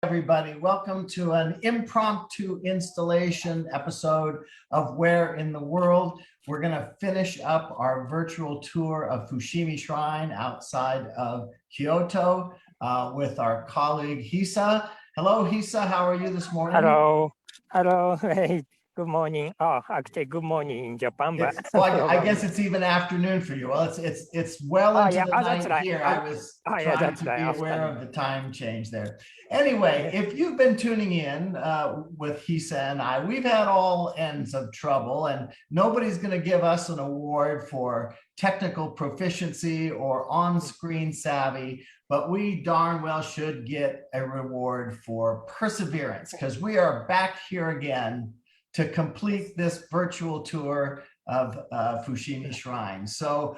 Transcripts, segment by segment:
everybody. Welcome to an impromptu installation episode of Where in the World. We're going to finish up our virtual tour of Fushimi Shrine outside of Kyoto with our colleague Hisa. Hello, Hisa. How are you this morning? Hello. Hey, good morning. Oh, actually, good morning in Japan. But well, I guess it's even afternoon for you. Well, it's well into the night right. here. I was trying to be aware of the time change there. Anyway, if you've been tuning in with Hisa and I, we've had all ends of trouble, and nobody's going to give us an award for technical proficiency or on-screen savvy, but we darn well should get a reward for perseverance, because we are back here again to complete this virtual tour of Fushimi Shrine. So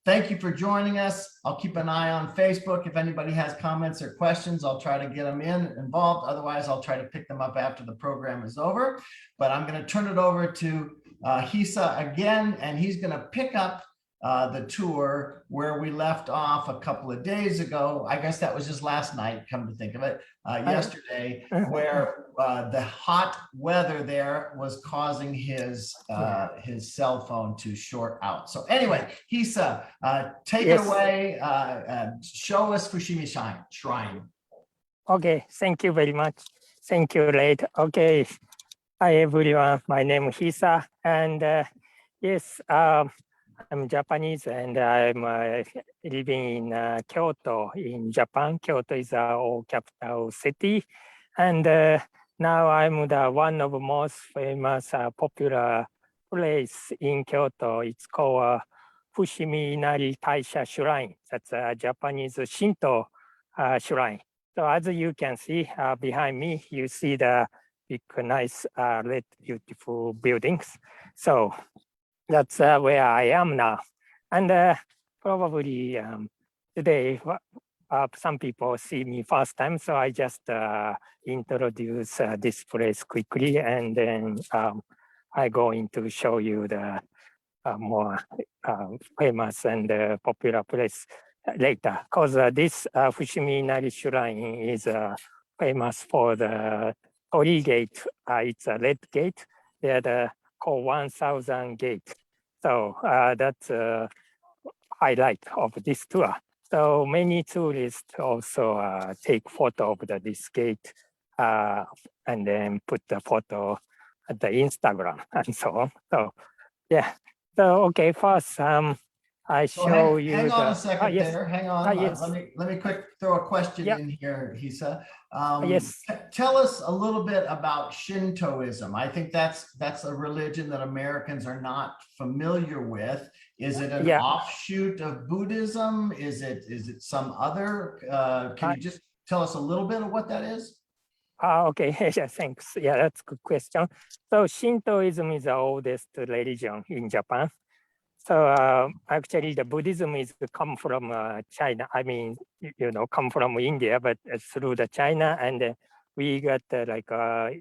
thank you for joining us. I'll keep an eye on Facebook. If anybody has comments or questions, I'll try to get them involved. Otherwise, I'll try to pick them up after the program is over. But I'm going to turn it over to Hisa again, and he's going to pick up the tour where we left off a couple of days ago. I guess that was just last night, come to think of it, yesterday, where the hot weather there was causing his cell phone to short out. So anyway, Hisa, take it away, show us Fushimi Shrine. Okay, thank you very much. Thank you, Late. Okay, hi everyone, my name is Hisa, and yes, I'm Japanese, and I'm living in Kyoto in Japan. Kyoto is our capital city, and now I'm the one of the most famous popular place in Kyoto. It's called Fushimi Inari Taisha Shrine. That's a Japanese Shinto shrine. So as you can see behind me, you see the big, nice, red, beautiful buildings. So that's where I am now. And probably today, some people see me first time, so I just introduce this place quickly, and then I going to show you the more famous and popular place later. Because this Fushimi Inari Shrine is famous for the Tori Gate. It's a red gate. They're the called 1000 Gate. So that's a highlight of this tour. So many tourists also take photo of this gate and then put the photo at the Instagram and so on. So yeah. So okay, first I show you. Hang on a second there. Hang on. Yes. Let me quick throw a question in here, Hisa. Yes. Tell us a little bit about Shintoism. I think that's a religion that Americans are not familiar with. Is it an offshoot of Buddhism? Is it some other? Can you just tell us a little bit of what that is? Okay, yeah, thanks. Yeah, that's a good question. So Shintoism is the oldest religion in Japan. So actually, the Buddhism is come from China. I mean, come from India, but through the China, and we got like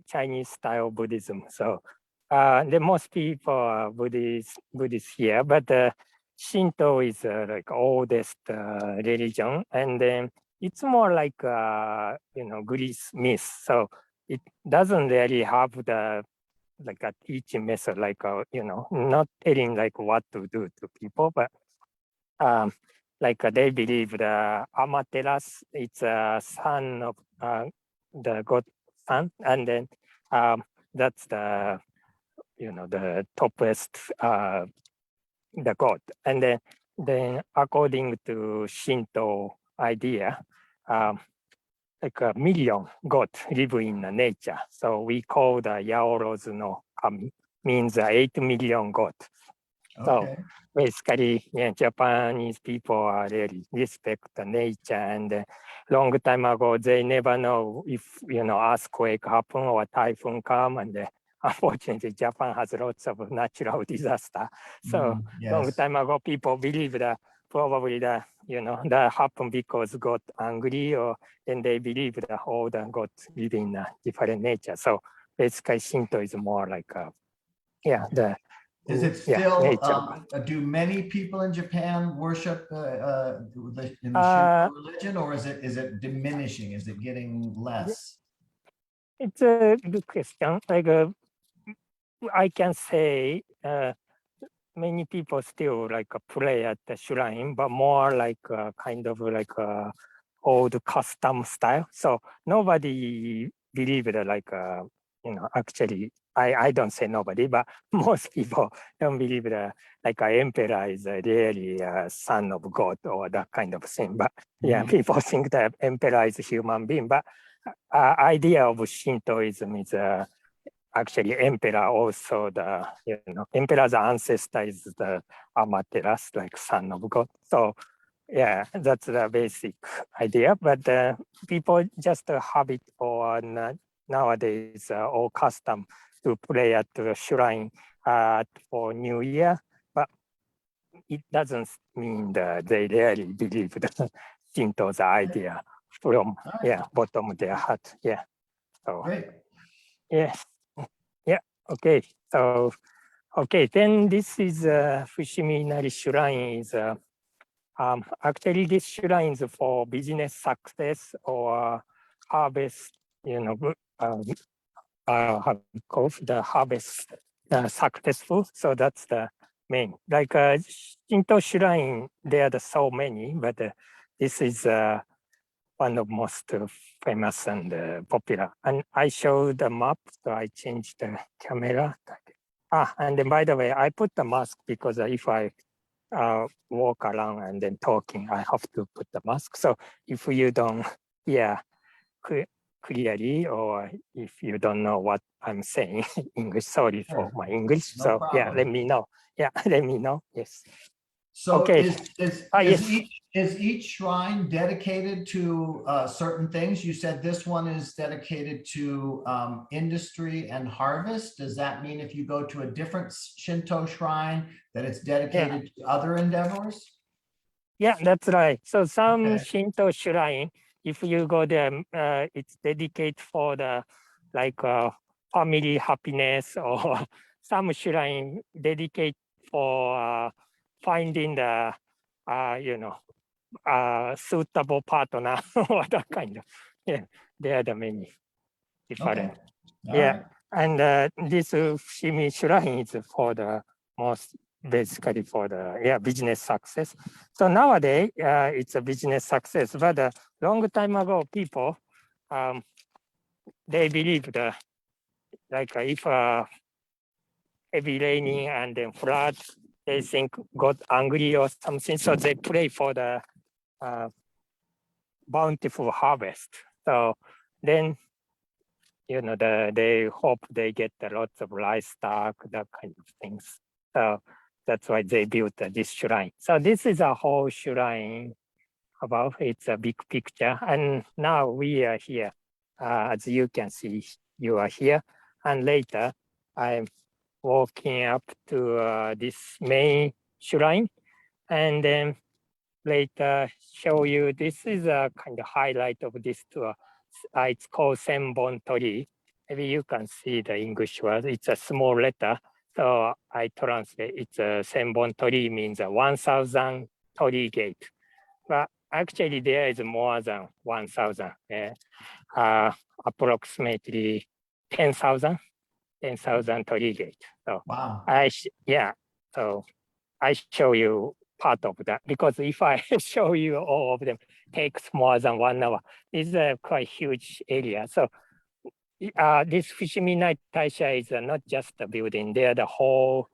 Chinese style Buddhism. So the most people are Buddhist here, but Shinto is like oldest religion, and then it's more like Greece myth. So it doesn't really have the like a teaching method, like not telling like what to do to people, but like they believe the Amaterasu, it's a son of the god son, and then that's the the topest the god, and then according to Shinto idea, like a million gods live in nature. So we call the Yaorozu no Kami, means 8 million gods. Okay. So basically, yeah, Japanese people are really respect the nature, and long time ago, they never know if, earthquake happen or typhoon come, and unfortunately, Japan has lots of natural disaster. So long time ago, people believe that probably that happened because God angry, or then they believe that all the gods live in different nature. So basically, Shinto is more like the Is it yeah, still, nature. do many people in Japan worship in the Uh, Shinto religion, or is it diminishing? Is it getting less? it's a good question. Like I can say many people still like pray at the shrine, but more like kind of like old custom style. So nobody believed like actually I don't say nobody, but most people don't believe that like an emperor is really a son of God or that kind of thing. But yeah, people think that emperor is a human being. But idea of Shintoism is actually emperor also the emperor's ancestor is the Amaterasu, like son of God. So yeah, that's the basic idea. But people just habit or nowadays all custom to pray at the shrine for New Year, but it doesn't mean that they really believe the Shinto's idea from bottom of their heart. Yeah. So Great. yes. Yeah. Okay. So okay, then this is Fushimi Inari Shrine is actually this shrine is for business success or harvest, how it goes, the harvest successful. So that's the main. Like Shinto shrine, there are so many, but this is one of most famous and popular. And I show the map, so I changed the camera. And then by the way, I put the mask because if I walk around and then talking, I have to put the mask. So if you don't hear clearly, or if you don't know what I'm saying English, sorry for my English. No so problem. yeah, let me know. Yeah, let me know. Yes. So okay. is each shrine dedicated to certain things? You said this one is dedicated to industry and harvest. Does that mean if you go to a different Shinto shrine that it's dedicated to other endeavors? Yeah, that's right. So some Shinto shrine, if you go there, it's dedicated for the like family happiness, or some shrine dedicated for finding the suitable partner or that kind of. Yeah, there are the many different. Right. And this Fushimi shrine is for the most basically for the business success. So nowadays it's a business success, but a long time ago people they believe the like if heavy raining and then flood, they think God angry or something, so they pray for the bountiful harvest. So then they hope they get a lot of livestock, that kind of things. So that's why they built this shrine. So this is a whole shrine about, it's a big picture. And now we are here. As you can see, you are here. And later, I'm walking up to this main shrine. And then later show you, this is a kind of highlight of this tour. It's called Senbon Tori. Maybe you can see the English word. It's a small letter. So I translate, it's a Senbon Tori means a 1,000 Tori gate. But actually there is more than 1,000, approximately 10,000 Tori gate. So wow. So I show you part of that, because if I show you all of them, takes more than 1 hour. It's a quite huge area. So this Fushimi Night Taisha is not just a building, they're the whole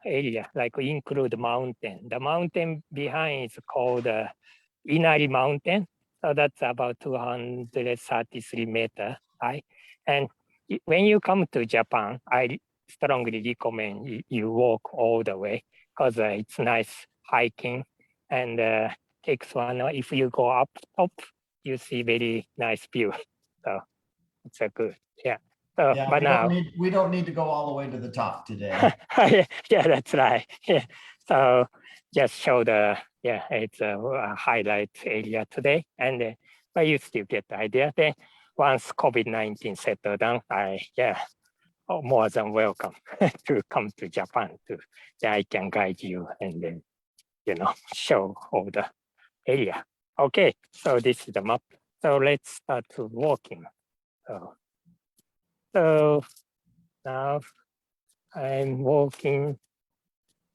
area, like include mountain. The mountain behind is called Inari Mountain. So that's about 233 meters high. And when you come to Japan, I strongly recommend you walk all the way, because it's nice hiking and takes 1 hour. If you go up top, you see very nice view. So it's a good, So, but we don't need to go all the way to the top today. yeah, that's right. Yeah. So just show it's a highlight area today, and but you still get the idea. Then once COVID-19 settled down, more than welcome to come to Japan. I can guide you and then, show all the area. Okay, so this is the map. So let's start to walking. So now I'm walking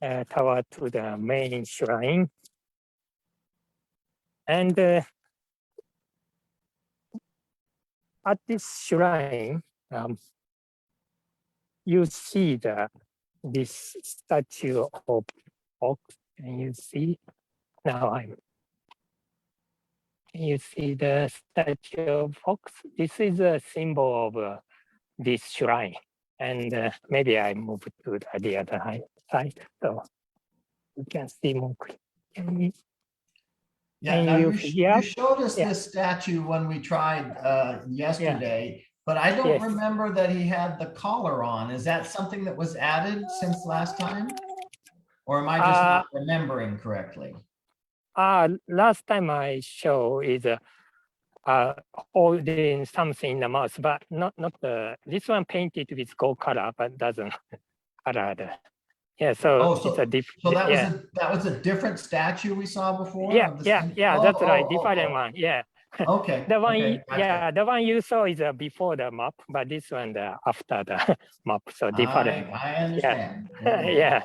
toward to the main shrine. And at this shrine, you see this statue of ox. Can you see? Now can you see the statue of ox? This is a symbol of this shrine. And maybe I move to the other side so you can see more clearly. Yeah, now you showed us this statue when we tried yesterday, but I don't remember that he had the collar on. Is that something that was added since last time? Or am I just not remembering correctly? Last time I show is holding something in the mouth, but not this one painted with gold color, but doesn't color the. Yeah, so it's a different. So that was a different statue we saw before. Yeah, that's right, different one. Yeah. Okay. The one, gotcha. the one you saw is before the map, but this one after the map, so different. I understand. Yeah.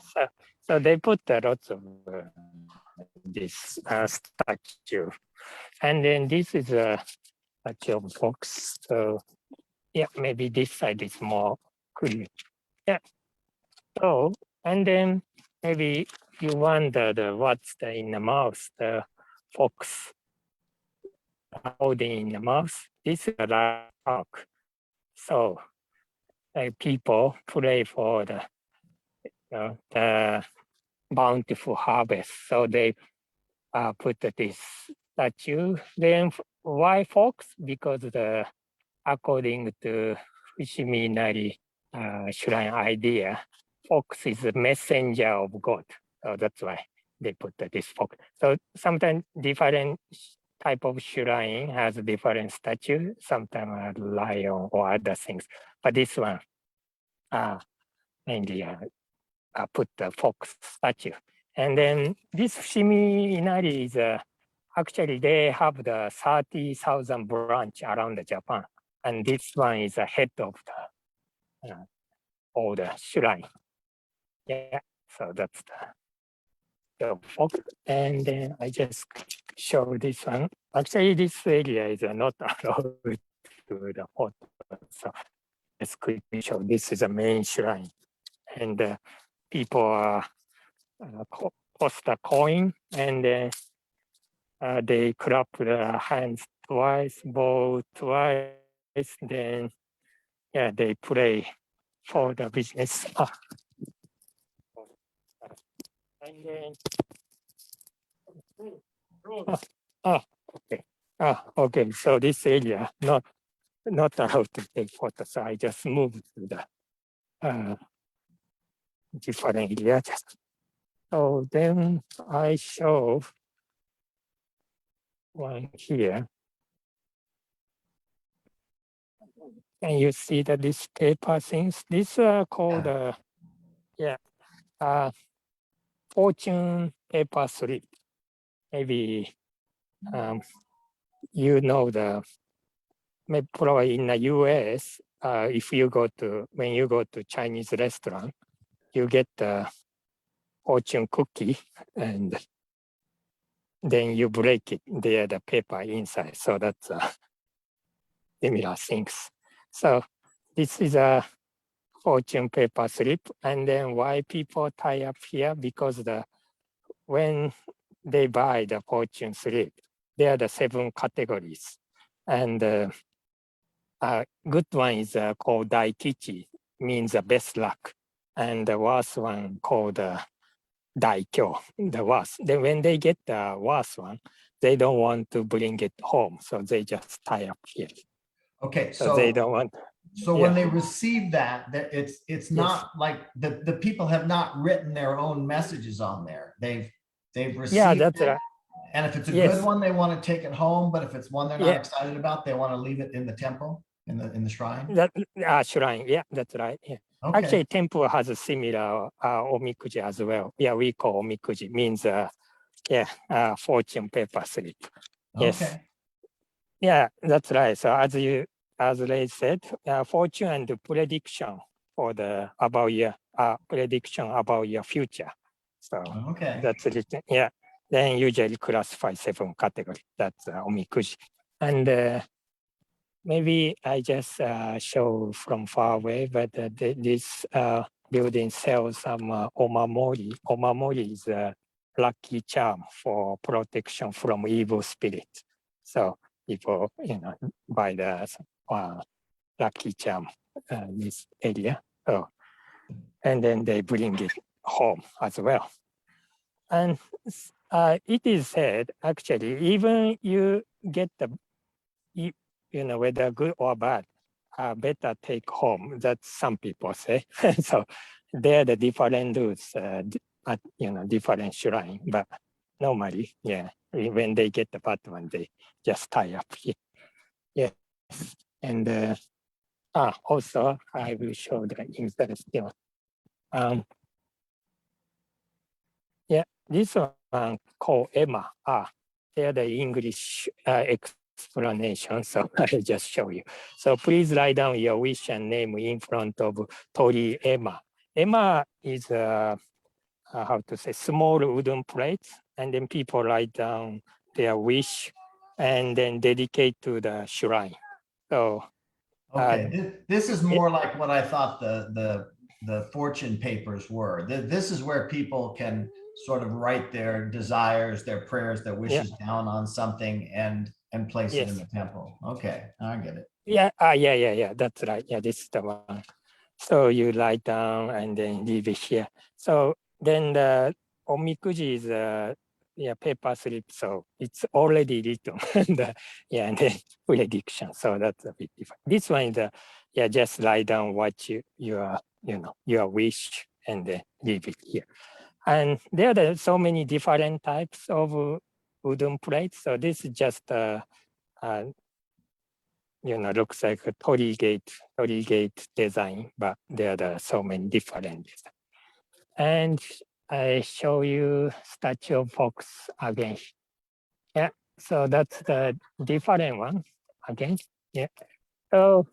So they put lots of this statue, and then this is a statue of fox. So yeah, maybe this side is more clear. Yeah. So and then maybe you wonder what's in the mouth, the fox holding in the mouth. This is a live park. So people pray for the bountiful harvest. So they put this statue. Then why fox? Because according to Fushimi shrine idea, fox is a messenger of God. So that's why they put this fox. So sometimes different type of shrine has a different statue, sometimes a lion or other things. But this one mainly put the fox statue. And then this Fushimi Inari is actually they have the 30,000 branch around Japan. And this one is the head of all the shrine. Yeah, so that's the fox. And then I just show this one. Actually, this area is not allowed to the photo. So let's quickly show. This is a main shrine. And people post a coin and they clap their hands twice, bow twice, then they pray for the business. And then okay. So this area not allowed to take photos. So I just moved to the different area. So then I show one here. Can you see that this paper things? These are called fortune paper slip. Maybe you know maybe probably in the US, if when you go to Chinese restaurant, you get the fortune cookie and then you break it, there the paper inside. So that's similar things. So this is a fortune paper slip. And then why people tie up here? Because when they buy the fortune slip, there are the 7 categories. And good one is called Daikichi, means the best luck. And the worst one called Daikyo, the worst. Then when they get the worst one, they don't want to bring it home. So they just tie up here. Okay, so they don't want. So when they receive that it's not like the people have not written their own messages on there. They've received that's it. right. And if it's a good one, they want to take it home. But if it's one they're not excited about, they want to leave it in the temple. in the shrine? That shrine, yeah, that's right. Yeah. Okay. Actually, temple has a similar omikuji as well. Yeah, we call omikuji means fortune paper slip. Yes. Okay. Yeah, that's right. So as Ray said, fortune and prediction for the about your prediction about your future. So Okay. that's written. Yeah. Then usually classify 7 category. That's omikuji. And maybe I just show from far away, but this building sells some omamori. Omamori is a lucky charm for protection from evil spirits. So people, buy the lucky charm in this area. So, and then they bring it home as well. And it is said, actually, even you get whether good or bad, better take home. That some people say. So there are the different rules at different shrine, but normally, yeah, when they get the bad one, they just tie up here. Yes, and also I will show the interesting one. Yeah, this one called Emma. They're the English explanation, so I'll just show you. So please write down your wish and name in front of Tori Emma. Emma is how to say, small wooden plates, and then people write down their wish and then dedicate to the shrine. So Okay, this is more like what I thought the fortune papers were. This is where people can sort of write their desires, their prayers, their wishes down on something and place it in the temple. Okay, I get it. Yeah, yeah. That's right. Yeah, this is the one. So you write down and then leave it here. So then the omikuji is paper slip, so it's already written. And then prediction. So that's a bit different. This one is just write down what your wish and then leave it here. And there are so many different types of wooden plates. So this is just looks like a Torii gate design, but there are so many different designs. And I show you statue of fox again. Yeah, so that's the different one again. Yeah, so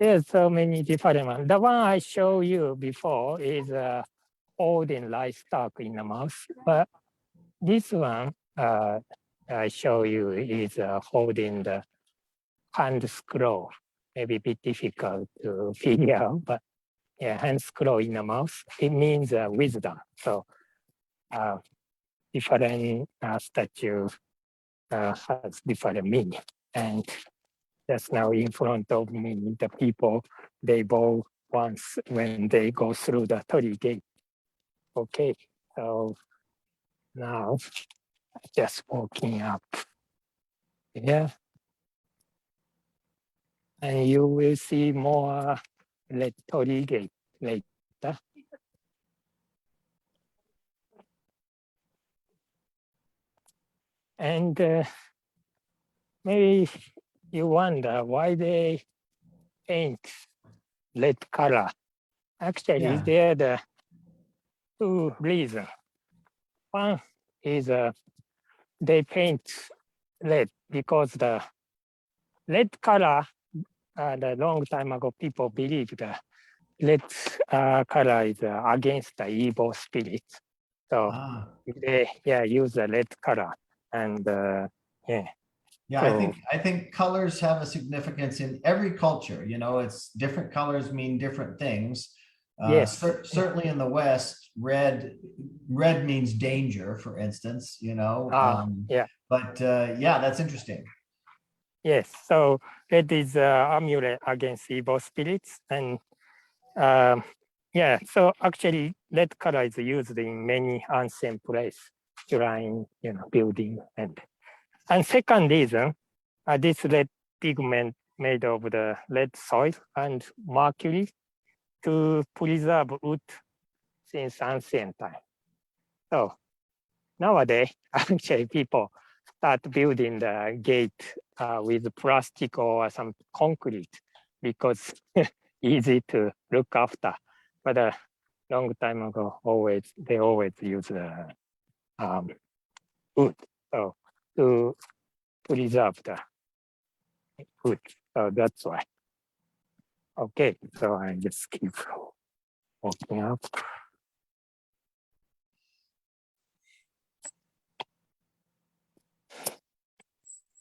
there's so many different ones. The one I show you before is holding livestock in the mouth, but this one I show you is holding the hand scroll. Maybe a bit difficult to figure out, but yeah, hand scroll in the mouth, it means wisdom. So different statue has different meaning. And just now in front of me, the people, they bow once when they go through the Torii gate. Okay, so now just walking up. Yeah. And you will see more Torii gate later. And maybe you wonder why they paint red color. Actually, there are the 2 reasons. One is they paint red because the red color, the long time ago, people believed the red color is against the evil spirits. So they use the red color and Yeah, so, I think colors have a significance in every culture. It's different colors mean different things. yes. Certainly in the West, red means danger, for instance. But that's interesting. Yes, so red is amulet against evil spirits, and so actually red color is used in many ancient places, shrine, building, and second reason, this red pigment made of the red soil and mercury to preserve wood since ancient time. So nowadays, actually people start building the gate with plastic or some concrete because easy to look after. But a long time ago, they always use wood, so to preserve the wood. So that's why. Okay, so I just keep walking up.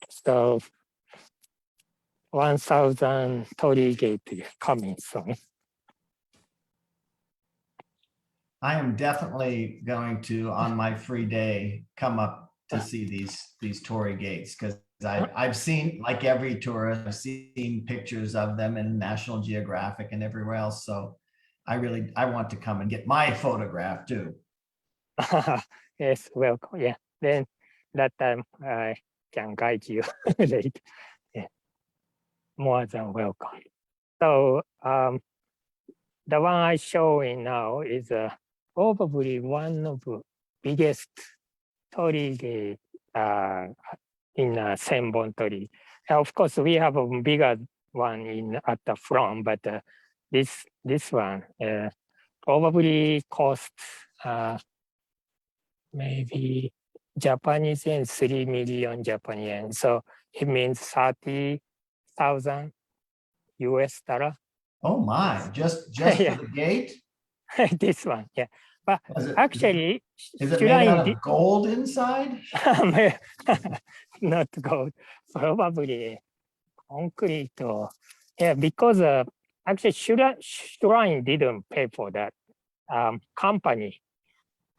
So 1,000 Torii Gate coming soon. I am definitely going to, on my free day, come up to see these Torii gates, because I've seen, like every tourist, I've seen pictures of them in National Geographic and everywhere else. So I want to come and get my photograph too. Yes, welcome. Yeah, then that time I can guide you later. Yeah. More than welcome. So the one I showing now is probably one of the biggest Torii gate in Senbon-tori. Of course, we have a bigger one at the front, but this one probably cost maybe Japanese yen 3 million Japanese yen. So it means 30,000 US dollar. Oh my, just Yeah. for the gate? This one, yeah. But Is it, actually, is it made out of gold inside? not gold, probably concrete. Yeah, because actually Shrine didn't pay for that. Company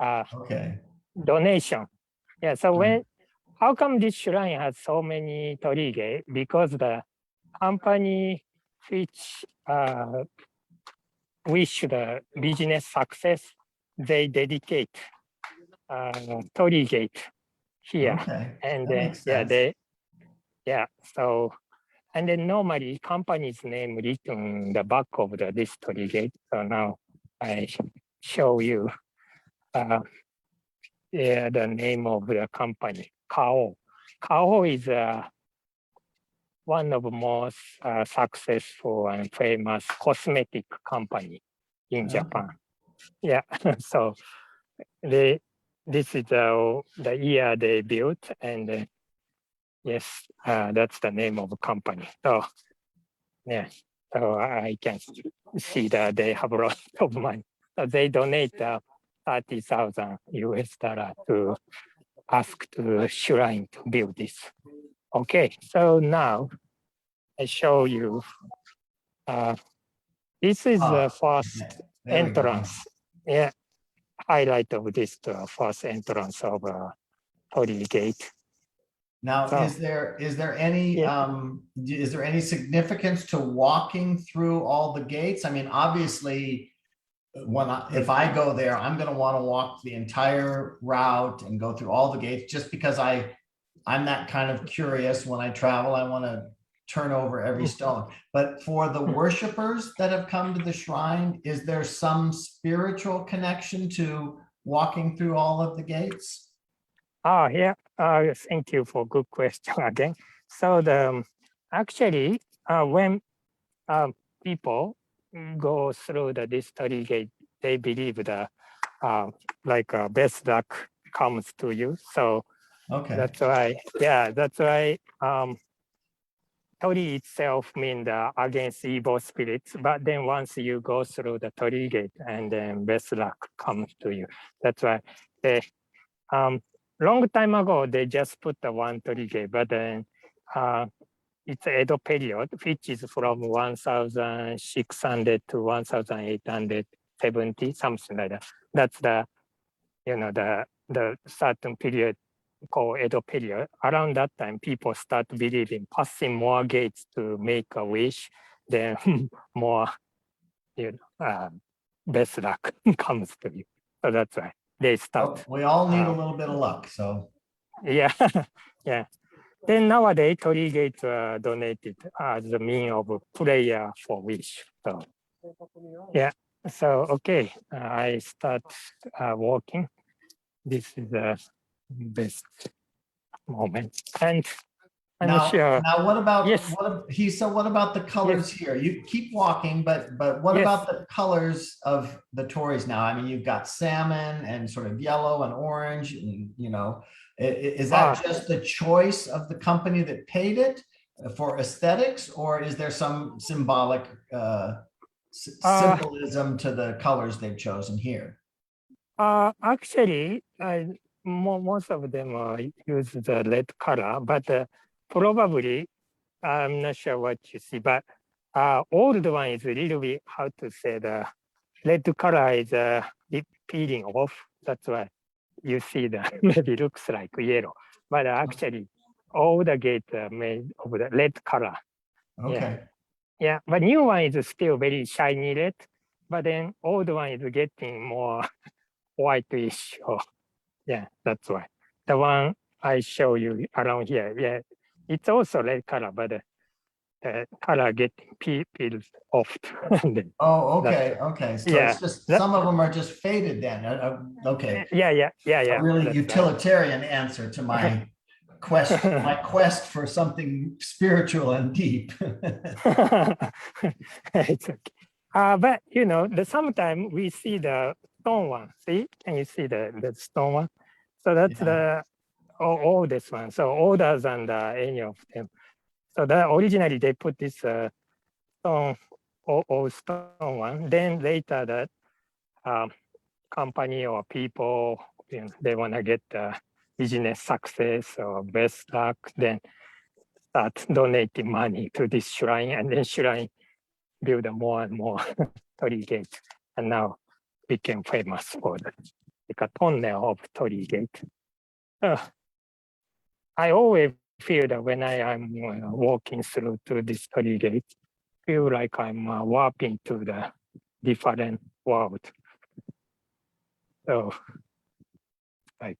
Okay. donation. Yeah, so how come this shrine has so many Torii gate? Because the company which wish the business success, they dedicate Torii gate here. Okay. And That makes sense. so, and then normally company's name written the back of this Torii gate. So now I show you the name of the company, Kao. Kao is one of the most successful and famous cosmetic company in Japan. Yeah, so this is the year they built, and yes, that's the name of the company. So yeah, so I can see that they have a lot of money. So they donate 30,000 US dollar to ask to Shrine to build this. Okay, so now I show you. This is the first entrance. Yeah, highlight of this first entrance of Torii Gate. Now, So, is there any significance to walking through all the gates? I mean, obviously, if I go there, I'm going to want to walk the entire route and go through all the gates, just because I'm that kind of curious. When I travel, I want to turn over every stone. But for the worshipers that have come to the shrine, is there some spiritual connection to walking through all of the gates? yeah, thank you for good question again. So actually, when people go through this Torii Gate, they believe that best luck comes to you. So that's why, Torii itself means against evil spirits, but then once you go through the Torii Gate, and then best luck comes to you. That's why they, long time ago, they just put the one Torii Gate, but then it's Edo period, which is from 1,600 to 1,870, something like that. That's the certain period called Edo period. Around that time, people start believing passing more gates to make a wish, then more, best luck comes to you. So that's why they start. We all need a little bit of luck, so. Yeah, yeah. Then nowadays, Torii gates are donated as a mean of prayer for wish. So yeah. So okay, I start walking. This is the best moment, and I'm Now, sure. now what about Yes. what about the colors here? You keep walking, but what Yes. about the colors of the tories now? I mean, you've got salmon and sort of yellow and orange, and is that just the choice of the company that paid it for aesthetics, or is there some symbolic symbolism to the colors they've chosen here? Actually, most of them use the red color, but probably I'm not sure what you see, but old one is a little bit, how to say, the red color is peeling off. That's why you see the maybe looks like yellow, but actually all the gates are made of the red color. Okay. Yeah, but new one is still very shiny red, but then old one is getting more whitish. Oh, yeah, that's why. The one I show you around here, yeah, it's also red color, but the color getting peeled off. Oh, okay, okay. So Yeah, it's just some of them are just faded then. Okay. yeah. A really That's utilitarian answer to my quest for something spiritual and deep. It's okay. But sometimes we see the stone one. See, can you see the stone one? So that's Yeah. the oldest one. So older than any of them. So that originally they put this stone, old stone one. Then later that company or people, they want to get business success or best luck, then start donating money to this shrine, and then shrine build more and more torii gate, and now became famous for the like a tunnel of torii gate. I always feel that when I am walking through to this torii gate, feel like I'm warping to the different world. So like,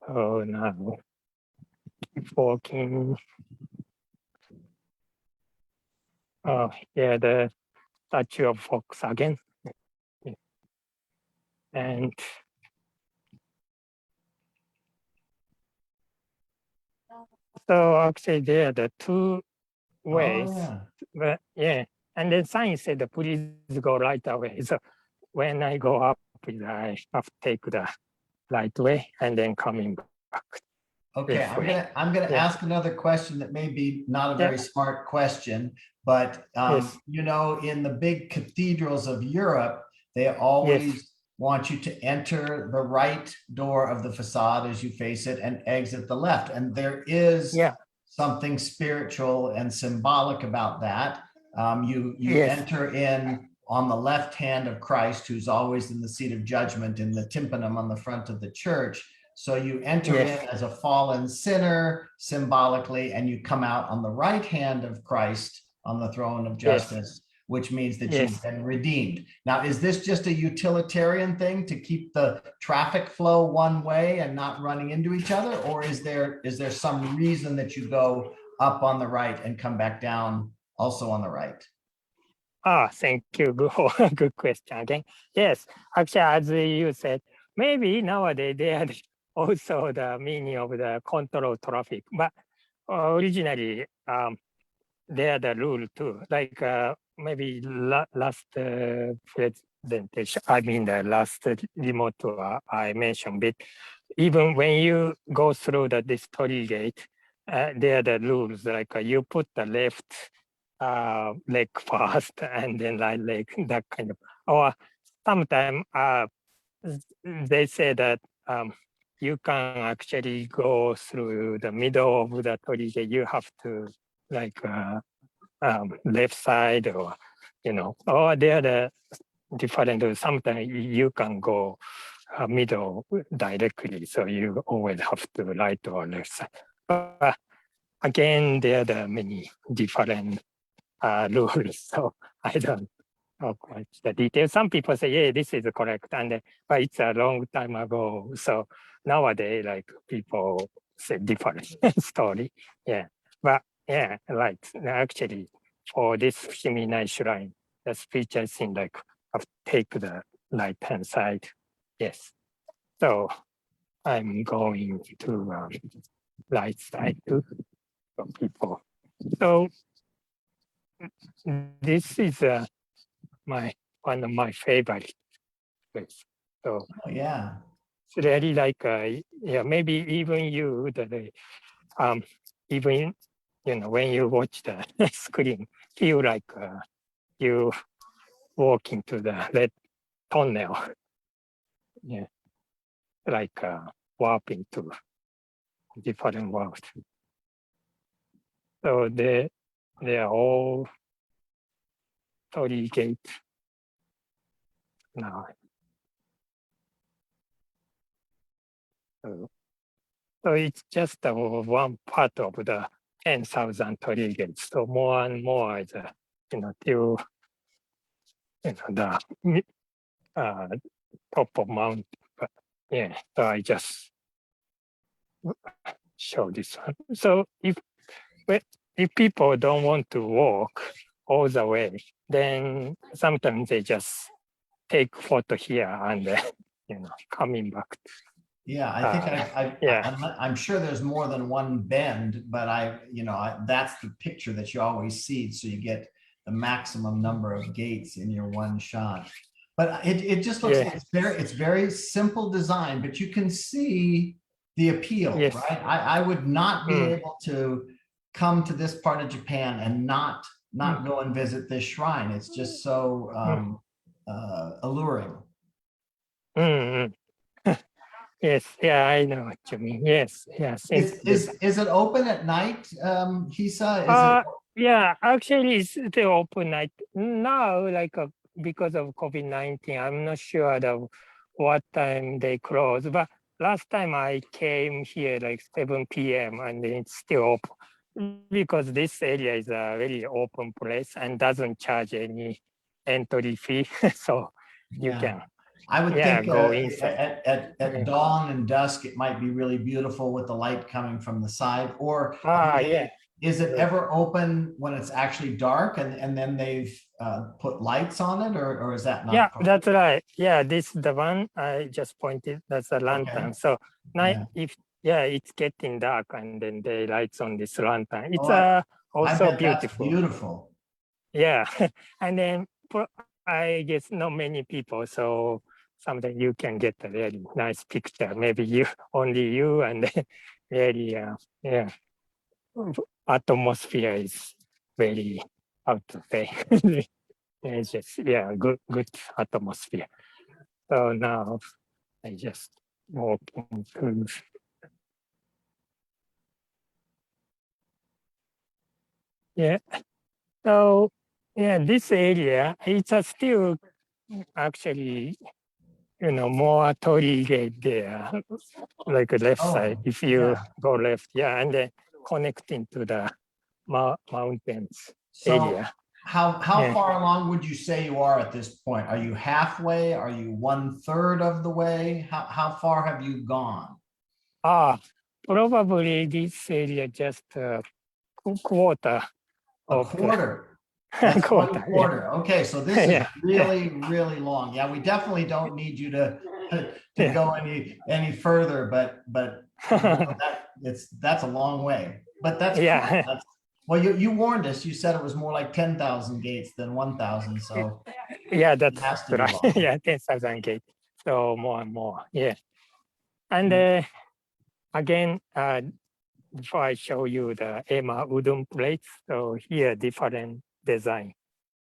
oh, now keep walking. Oh, yeah, the statue of fox again. And so actually there are the two ways, Oh, yeah. but yeah. And then sign said, please go right away. So when I go up, I have to take the right way and then coming back. Okay, This way. I'm gonna Yeah. ask another question that may be not a Yeah. very smart question, but Yes. in the big cathedrals of Europe, they Yes. always want you to enter the right door of the facade as you face it and exit the left. And there is Yeah. something spiritual and symbolic about that. You Yes. enter in on the left hand of Christ, who's always in the seat of judgment in the tympanum on the front of the church. So you enter Yes. in as a fallen sinner symbolically, and you come out on the right hand of Christ on the throne of Yes. justice, which means that Yes. you've been redeemed. Now, is this just a utilitarian thing to keep the traffic flow one way and not running into each other? Or is there some reason that you go up on the right and come back down also on the right? Thank you. Good question again. Yes, actually, as you said, maybe nowadays they are also the meaning of the control traffic, but originally they are the rule too. Like maybe last presentation, I mean the last remote tour I mentioned, but even when you go through this torii gate, there are the rules like you put the left leg first and then right leg, that kind of. Or sometimes they say that you can actually go through the middle of the torii gate. You have to like left side or there are the different. Sometimes you can go middle directly, so you always have to right or left side. But again, there are the many different rules, so I don't know quite the details. Some people say, yeah, this is correct, but it's a long time ago. So nowadays, like people say different story. Yeah, but yeah, right. Actually, for this Fushimi Nai Shrine, the speech I think like have take the right hand side. Yes. So I'm going to lifestyle for people. So this is one of my favorite place. So Oh, yeah. it's really like yeah, maybe even you even when you watch the screen, feel like you walk into the red tunnel. Yeah, like warp into different world. So they are all torii gate now. So it's just one part of the 10,000 torii gates. So more and more is till the uh, top of mountain. But yeah, so I just show this one. So if people don't want to walk all the way, then sometimes they just take photo here and coming back. Yeah, I think Yeah. I'm sure there's more than one bend, but that's the picture that you always see. So you get the maximum number of gates in your one shot. But it just looks like it's very simple design, but you can see the appeal, Yes. right? I would not be able to come to this part of Japan and not go and visit this shrine. It's just so alluring. Mm-hmm. Yes, yeah, I know what you mean. Yes, yeah. Is it open at night, Hisa? Yeah, actually it's still open night now, like because of COVID-19. I'm not sure what time they close, but last time I came here like 7 p.m. and it's still open because this area is a very open place and doesn't charge any entry fee, so you can I would think go inside. at dawn and dusk, it might be really beautiful with the light coming from the side. Or Yeah. is it ever open when it's actually dark and then they've put lights on it, or is that not? Yeah, that's right. Yeah, this the one I just pointed. That's a lantern. Okay. So night, it's getting dark and then they lights on this lantern. It's I also bet that's beautiful. beautiful. Yeah, and then I guess not many people, so sometimes you can get a really nice picture. Maybe only you, and really, yeah, atmosphere is very, how to say, it's just good atmosphere. So now I just walk into yeah. So yeah, this area it's still actually more torii gate there, like left side. If you go left, and then connecting to the mountains area. How far along would you say you are at this point? Are you halfway? Are you 1/3 of the way? How far have you gone? Probably this area just quarter. A quarter. That's quarter, 1/4. Yeah. Okay, so this is really, really long. Yeah, we definitely don't need you to go any further, but that's a long way. But that's cool. Well, you warned us. You said it was more like 10,000 gates than 1,000. So that's right. 10,000 gates. So more and more. Yeah. And again, before I show you the Ema Udon plates, so here different design.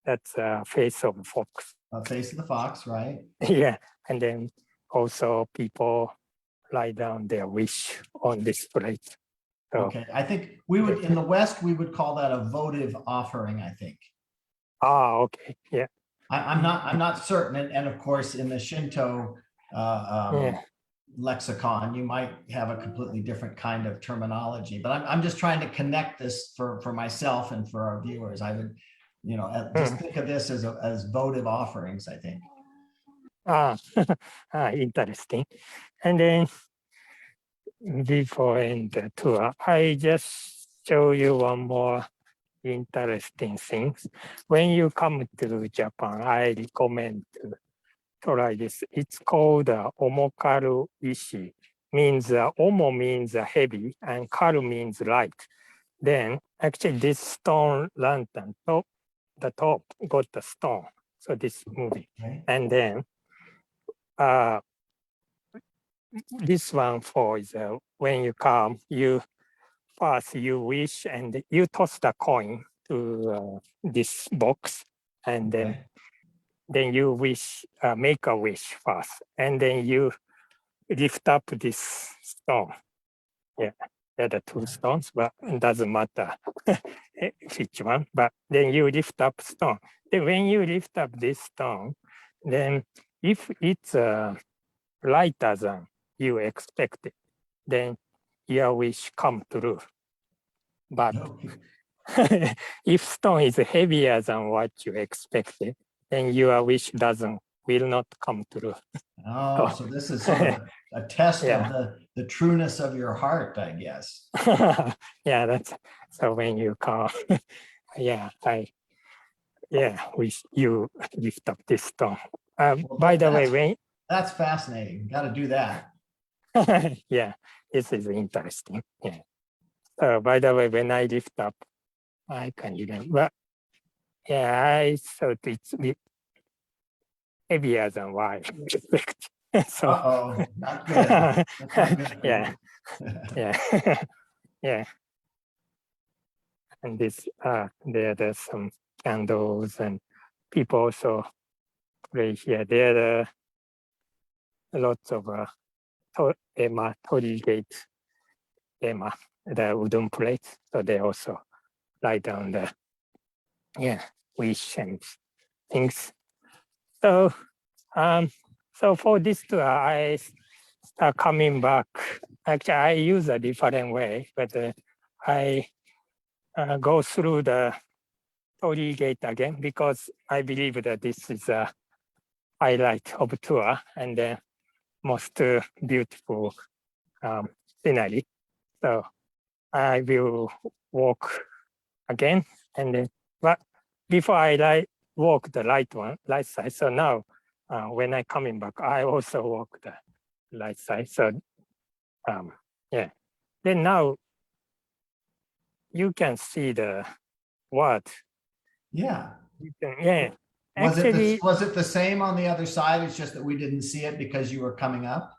That's face of fox. Face of the fox, right? Yeah, and then also people write down their wish on this plate. So, okay, I think we would in the West we would call that a votive offering. I think. Okay, yeah. I'm not certain, and of course in the Shinto lexicon, you might have a completely different kind of terminology. But I'm just trying to connect this for myself and for our viewers. I would, just think of this as votive offerings, I think. Interesting. And then before end the tour, I just show you one more interesting things. When you come to Japan, I recommend to try this. It's called Omokaru Ishi means omo means heavy and karu means light. Then actually this stone lantern, the top got the stone. So this movie. Okay. And then this one for is when you come, first you wish and you toss the coin to this box, and Okay. then you wish, make a wish first, and then you lift up this stone. Yeah, there are the two stones, but it doesn't matter which one. But then you lift up stone. Then when you lift up this stone, then if it's lighter than you expected, then your wish come true. But Okay. if stone is heavier than what you expected, then your wish will not come true. Oh, so this is sort of a test Yeah. of the trueness of your heart, I guess. Yeah, that's so when you come, yeah, you lift up this stone. Well, By the way, that's fascinating. Got to do that. yeah, this is interesting. Yeah. So by the way, when I lift up, I can even, but yeah, I thought it's a bit heavier than what I expect. So, Uh-oh, not good. That's not good for yeah, you. yeah, yeah. And there's some candles and people also play here. There are lots of Torigate the wooden plates. So they also write down the wish and things. So so for this tour, I start coming back. Actually, I use a different way, but I go through the Torii Gate again because I believe that this is a highlight of tour and the most beautiful scenery. So I will walk again, and then, but before I walk the right side. So now when I coming back, I also walk the right side. So yeah. Then now you can see the word. Yeah. Yeah. Actually, Was it the same on the other side? It's just that we didn't see it because you were coming up?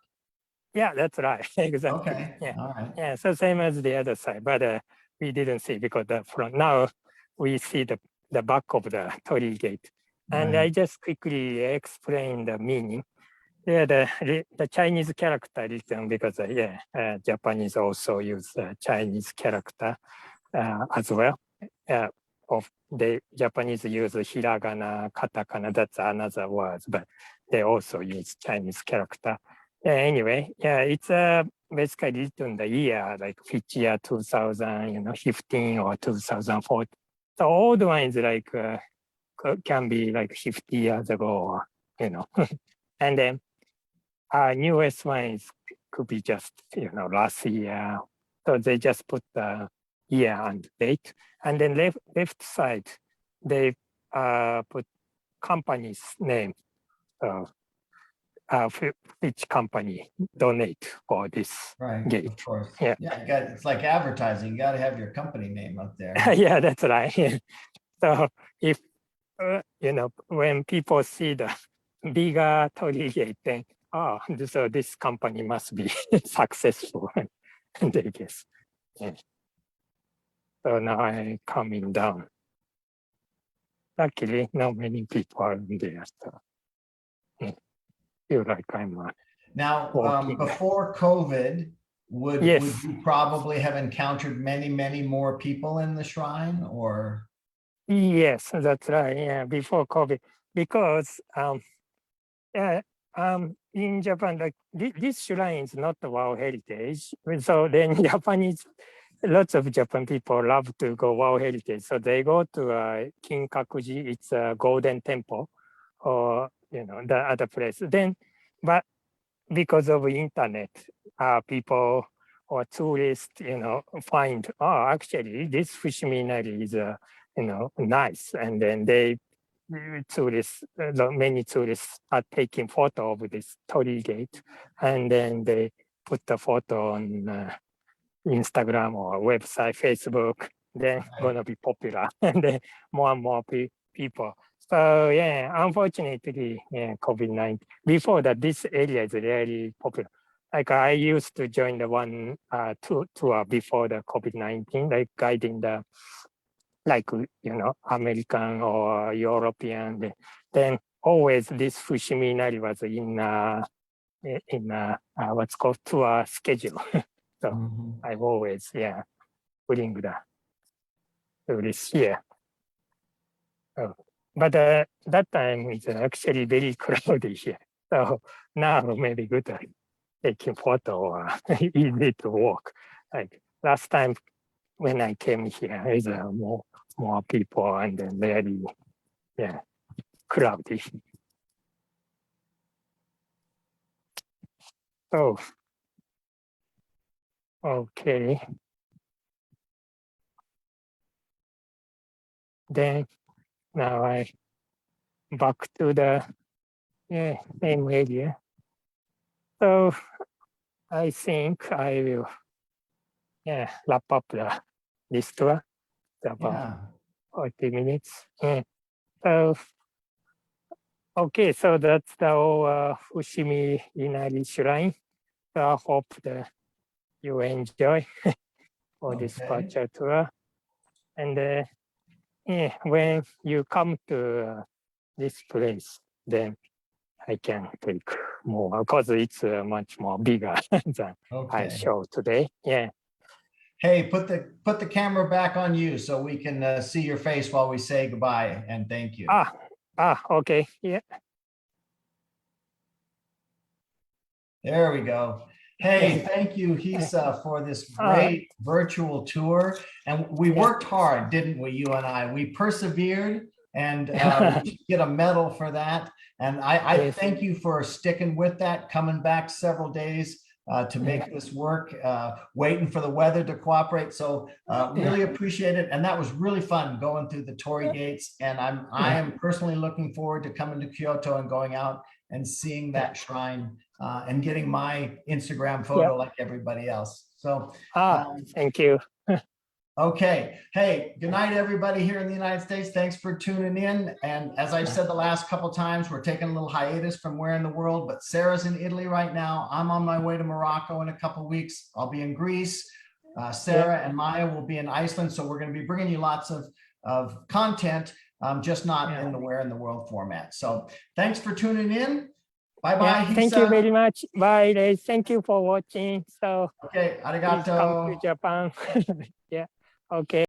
yeah, that's right. Exactly. Okay. Yeah. All right. Yeah. So same as the other side, but we didn't see because the front. Now we see the back of the Torii Gate. And Right. I just quickly explain the meaning. Yeah, the Chinese character written because Japanese also use Chinese character as well. Of the Japanese use hiragana, katakana. That's another word, but they also use Chinese character. Anyway, yeah, it's basically written the year like which year 2000, 15 or 2014. The old one is like can be like 50 years ago, or, and then newest one is could be just last year. So they just put the year and date, and then left side they put company's name. Which company donate for this Right. gate? Of course. Yeah, Yeah. It's like advertising. You got to have your company name up there. yeah, that's right. So if when people see the bigger Torii gate, then so this company must be successful, and they guess. Yeah. So now I'm coming down. Luckily, not many people are in there, so feel like I'm Now, walking. before COVID, would Yes, you probably have encountered many more people in the shrine, or? yes, that's right. Yeah, before COVID, because yeah, in Japan, like this shrine is not a World Heritage. So then Japanese, lots of Japan people love to go World Heritage. So they go to Kinkakuji, it's a golden temple, or the other place. Then, but because of internet, people or tourists, find, actually this Fushimi Inari is, nice. And then many tourists are taking photo of this Torii Gate, and then they put the photo on Instagram or website, Facebook, then gonna be popular and then more and more people. So yeah, unfortunately, yeah, COVID-19. Before that, this area is really popular. Like I used to join the one tour before the COVID-19, like guiding the, like, American or European. Then always this Fushimi Inari was in what's called tour schedule. So I've always, bring to this year. Oh. But that time it's actually very crowded here. So now maybe good taking photo or easy to walk. Like last time when I came here, there's more people and then very, crowded. So, okay. Then now I back to the same area. So I think I will wrap up this tour. About 40 minutes. So okay, so that's the Fushimi Inari Shrine. So I hope that you enjoy for this virtual tour. And when you come to this place, then I can take more because it's much more bigger than I show today. Yeah. Hey, put the camera back on you so we can see your face while we say goodbye and thank you. Okay. Yeah. There we go. Hey, thank you, Hisa, for this great virtual tour. And we worked hard, didn't we, you and I? We persevered, and we should get a medal for that. And I thank you for sticking with that, coming back several days to make this work, waiting for the weather to cooperate. So really appreciate it. And that was really fun going through the Torii gates. And I am personally looking forward to coming to Kyoto and going out and seeing that shrine and getting my Instagram photo like everybody else. So thank you. Okay. Hey, good night, everybody here in the United States. Thanks for tuning in. And as I've said the last couple of times, we're taking a little hiatus from where in the world, but Sarah's in Italy right now. I'm on my way to Morocco in a couple of weeks. I'll be in Greece. Sarah and Maya will be in Iceland. So we're going to be bringing you lots of content, just not in the where in the world format. So thanks for tuning in. Bye-bye. Thank you very much. Bye, Ray. Thank you for watching. So okay, arigato. please come to Japan. Okay.